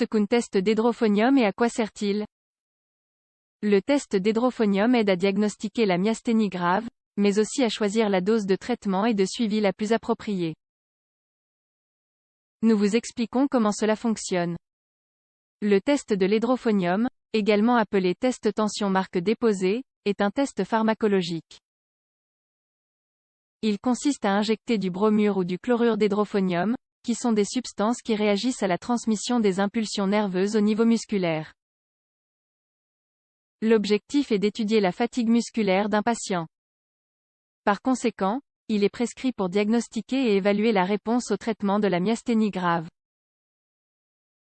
ce qu'un test d'hydrophonium et à quoi sert-il? Le test d'hydrophonium aide à diagnostiquer la myasthénie grave, mais aussi à choisir la dose de traitement et de suivi la plus appropriée. Nous vous expliquons comment cela fonctionne. Le test de l'hydrophonium, également appelé test tension marque déposée, est un test pharmacologique. Il consiste à injecter du bromure ou du chlorure d'hydrophonium, qui sont des substances qui réagissent à la transmission des impulsions nerveuses au niveau musculaire. L'objectif est d'étudier la fatigue musculaire d'un patient. Par conséquent, il est prescrit pour diagnostiquer et évaluer la réponse au traitement de la myasthénie grave.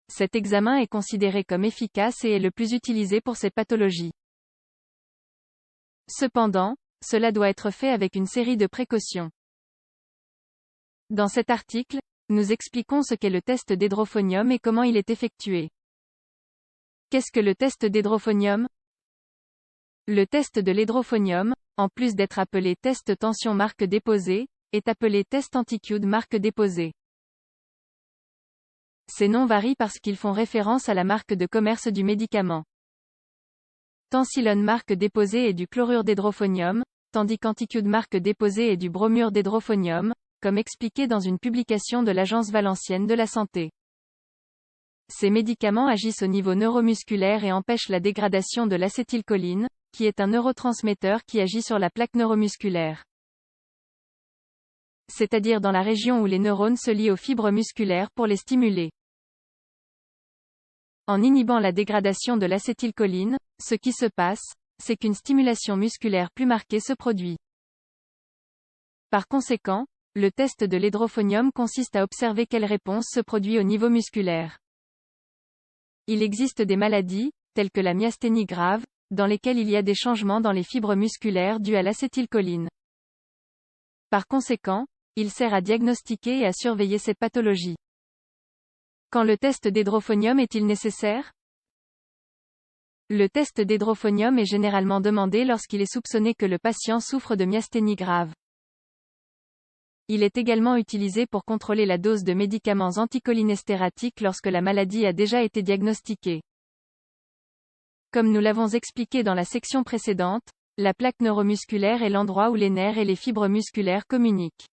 Cet examen est considéré comme efficace et est le plus utilisé pour ces pathologies. Cependant, cela doit être fait avec une série de précautions. Dans cet article, nous expliquons ce qu'est le test d'hydrophonium et comment il est effectué. Qu'est-ce que le test d'hydrophonium? Le test de l'hydrophonium, en plus d'être appelé test tension marque déposée, est appelé test antiQD marque déposée. Ces noms varient parce qu'ils font référence à la marque de commerce du médicament. Tensilone marque déposée est du chlorure d'hydrophonium, tandis qu'antiQD marque déposée est du bromure d'hydrophonium, comme expliqué dans une publication de l'Agence valencienne de la santé. Ces médicaments agissent au niveau neuromusculaire et empêchent la dégradation de l'acétylcholine, qui est un neurotransmetteur qui agit sur la plaque neuromusculaire. C'est-à-dire dans la région où les neurones se lient aux fibres musculaires pour les stimuler. En inhibant la dégradation de l'acétylcholine, ce qui se passe, c'est qu'une stimulation musculaire plus marquée se produit. Par conséquent, le test de l'hydrophonium consiste à observer quelle réponse se produit au niveau musculaire. Il existe des maladies, telles que la myasthénie grave, dans lesquelles il y a des changements dans les fibres musculaires dus à l'acétylcholine. Par conséquent, il sert à diagnostiquer et à surveiller cette pathologie. Quand le test d'hydrophonium est-il nécessaire? Le test d'hydrophonium est généralement demandé lorsqu'il est soupçonné que le patient souffre de myasthénie grave. Il est également utilisé pour contrôler la dose de médicaments anticholinestérétiques lorsque la maladie a déjà été diagnostiquée. Comme nous l'avons expliqué dans la section précédente, la plaque neuromusculaire est l'endroit où les nerfs et les fibres musculaires communiquent.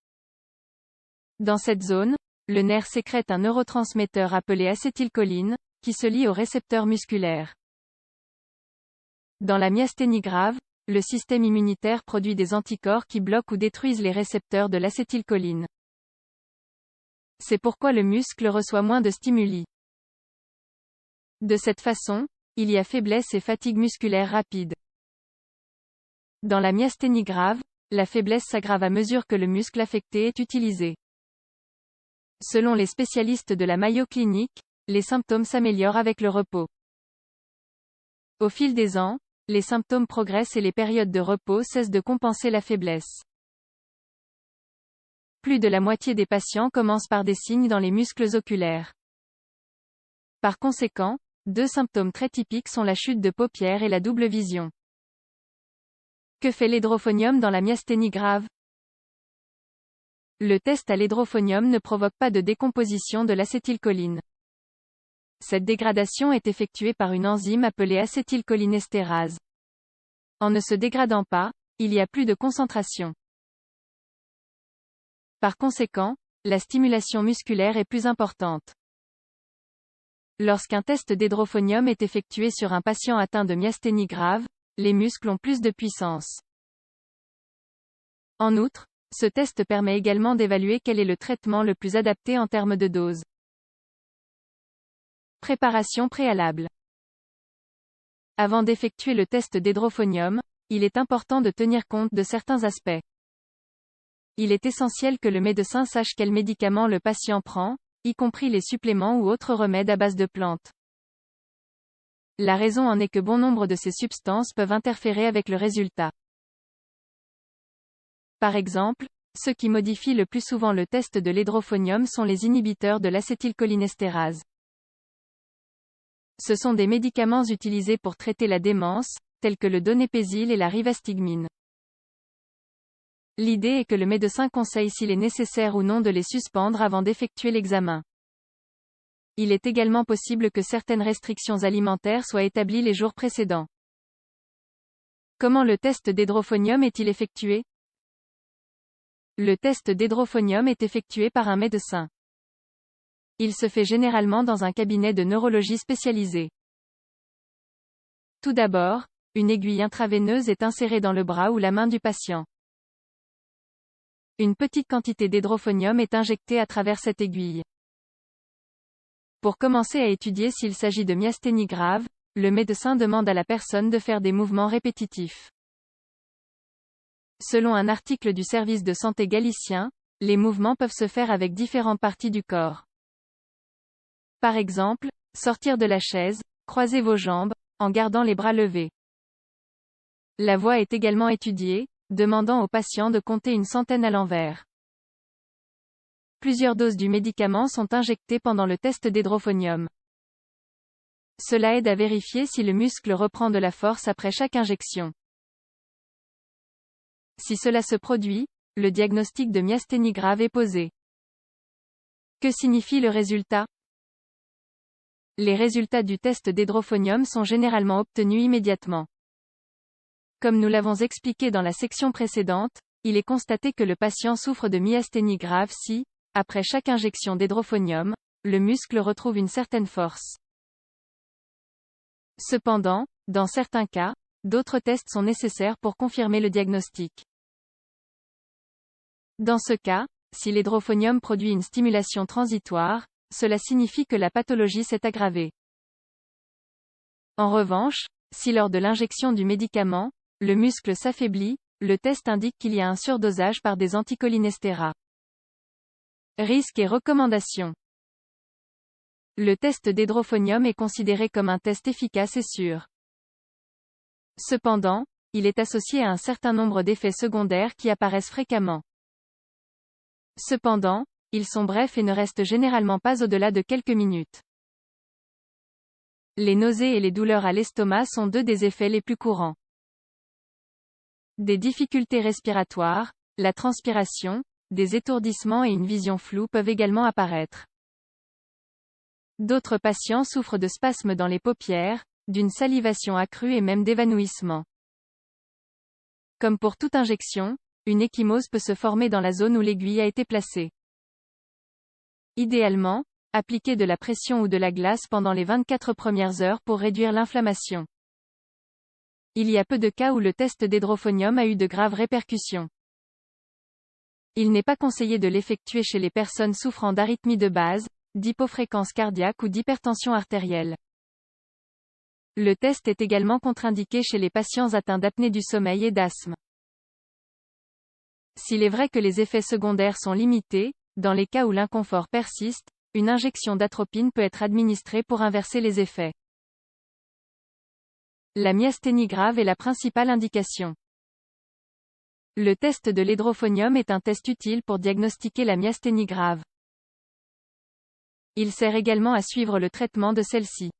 Dans cette zone, le nerf sécrète un neurotransmetteur appelé acétylcholine, qui se lie au récepteur musculaire. Dans la myasthénie grave, le système immunitaire produit des anticorps qui bloquent ou détruisent les récepteurs de l'acétylcholine. C'est pourquoi le muscle reçoit moins de stimuli. De cette façon, il y a faiblesse et fatigue musculaire rapide. Dans la myasthénie grave, la faiblesse s'aggrave à mesure que le muscle affecté est utilisé. Selon les spécialistes de la Mayo Clinic, les symptômes s'améliorent avec le repos. Au fil des ans, les symptômes progressent et les périodes de repos cessent de compenser la faiblesse. Plus de la moitié des patients commencent par des signes dans les muscles oculaires. Par conséquent, deux symptômes très typiques sont la chute de paupières et la double vision. Que fait l'hydrophonium dans la myasthénie grave? Le test à l'hydrophonium ne provoque pas de décomposition de l'acétylcholine. Cette dégradation est effectuée par une enzyme appelée acétylcholinestérase. En ne se dégradant pas, il y a plus de concentration. Par conséquent, la stimulation musculaire est plus importante. Lorsqu'un test d'hydrophonium est effectué sur un patient atteint de myasthénie grave, les muscles ont plus de puissance. En outre, ce test permet également d'évaluer quel est le traitement le plus adapté en termes de dose. Préparation préalable. Avant d'effectuer le test d'hydrophonium, il est important de tenir compte de certains aspects. Il est essentiel que le médecin sache quels médicaments le patient prend, y compris les suppléments ou autres remèdes à base de plantes. La raison en est que bon nombre de ces substances peuvent interférer avec le résultat. Par exemple, ceux qui modifient le plus souvent le test de l'hydrophonium sont les inhibiteurs de l'acétylcholinestérase. Ce sont des médicaments utilisés pour traiter la démence, tels que le donépézil et la rivastigmine. L'idée est que le médecin conseille s'il est nécessaire ou non de les suspendre avant d'effectuer l'examen. il est également possible que certaines restrictions alimentaires soient établies les jours précédents. Comment le test d'hydrophonium est-il effectué? Le test d'hydrophonium est effectué par un médecin. Il se fait généralement dans un cabinet de neurologie spécialisé. Tout d'abord, une aiguille intraveineuse est insérée dans le bras ou la main du patient. Une petite quantité d'hydrophonium est injectée à travers cette aiguille. Pour commencer à étudier s'il s'agit de myasthénie grave, le médecin demande à la personne de faire des mouvements répétitifs. Selon un article du service de santé galicien, les mouvements peuvent se faire avec différentes parties du corps. Par exemple, sortir de la chaise, croiser vos jambes, en gardant les bras levés. La voix est également étudiée, demandant au patient de compter une centaine à l'envers. Plusieurs doses du médicament sont injectées pendant le test d'hydrophonium. Cela aide à vérifier si le muscle reprend de la force après chaque injection. Si cela se produit, le diagnostic de myasthénie grave est posé. Que signifie le résultat? Les résultats du test d'hydrophonium sont généralement obtenus immédiatement. Comme nous l'avons expliqué dans la section précédente, il est constaté que le patient souffre de myasthénie grave si, après chaque injection d'hydrophonium, le muscle retrouve une certaine force. Cependant, dans certains cas, d'autres tests sont nécessaires pour confirmer le diagnostic. Dans ce cas, si l'hydrophonium produit une stimulation transitoire, cela signifie que la pathologie s'est aggravée. En revanche, si lors de l'injection du médicament, le muscle s'affaiblit, le test indique qu'il y a un surdosage par des anticholinestéras. Risques et recommandations. Le test d'hydrophonium est considéré comme un test efficace et sûr. Cependant, il est associé à un certain nombre d'effets secondaires qui apparaissent fréquemment. Cependant, ils sont brefs et ne restent généralement pas au-delà de quelques minutes. Les nausées et les douleurs à l'estomac sont deux des effets les plus courants. Des difficultés respiratoires, la transpiration, des étourdissements et une vision floue peuvent également apparaître. D'autres patients souffrent de spasmes dans les paupières, d'une salivation accrue et même d'évanouissement. Comme pour toute injection, une ecchymose peut se former dans la zone où l'aiguille a été placée. Idéalement, appliquez de la pression ou de la glace pendant les 24 premières heures pour réduire l'inflammation. Il y a peu de cas où le test d'hydrophonium a eu de graves répercussions. Il n'est pas conseillé de l'effectuer chez les personnes souffrant d'arythmie de base, d'hypofréquence cardiaque ou d'hypertension artérielle. Le test est également contre-indiqué chez les patients atteints d'apnée du sommeil et d'asthme. S'il est vrai que les effets secondaires sont limités, dans les cas où l'inconfort persiste, une injection d'atropine peut être administrée pour inverser les effets. La myasthénie grave est la principale indication. Le test de l'hydrophonium est un test utile pour diagnostiquer la myasthénie grave. Il sert également à suivre le traitement de celle-ci.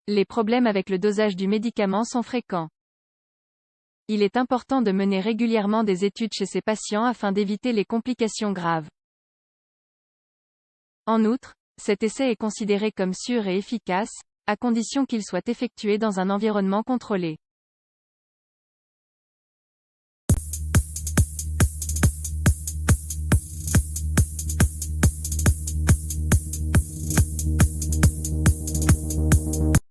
Les problèmes avec le dosage du médicament sont fréquents. Il est important de mener régulièrement des études chez ces patients afin d'éviter les complications graves. En outre, cet essai est considéré comme sûr et efficace, à condition qu'il soit effectué dans un environnement contrôlé.